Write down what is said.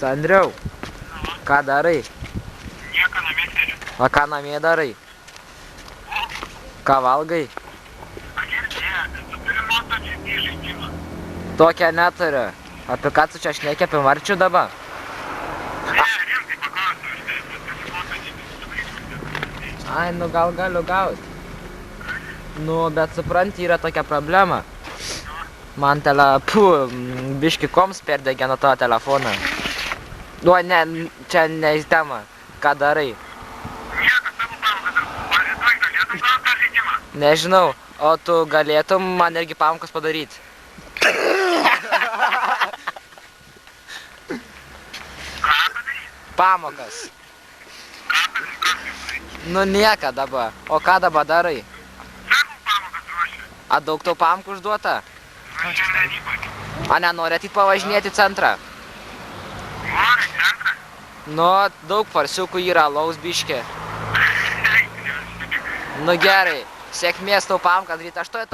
Sandriau, ką darai? Nieko namie sėdžiu. O ką namie darai? Ką valgai? Pagirdėję, tu turi MotoGP žaidimą. Tokią neturiu. Apie ką tu čia šneki, apie Marčių dabar? Ne, rimtai paklausiu, aš tai turiu MotoGP. Ai, nu gal galiu gauti. Nu, bet supranti, yra tokia problema. Man biški koms perdegė nuo to telefoną. Nu, ne, čia ne į temą. Ką darai? Nieko, savo pamokas darau. O rytoj galėtum gauti tą žaidimą? Nežinau, o tu galėtum man irgi pamokas padaryti. Ką padaryti? Pamokas. Ką padaryti? Nu, nieka dabar. O ką dabar darai? Savo pamokas ruošiu. A daug tau pamokų užduota? Nu, šiandien ypač. A nenori ateit pavažinėti į centrą? Nori centrą? Nu, daug farsiukų yra, alaus biškė. Nu gerai, sėkmės tau pamokas daryti, aš to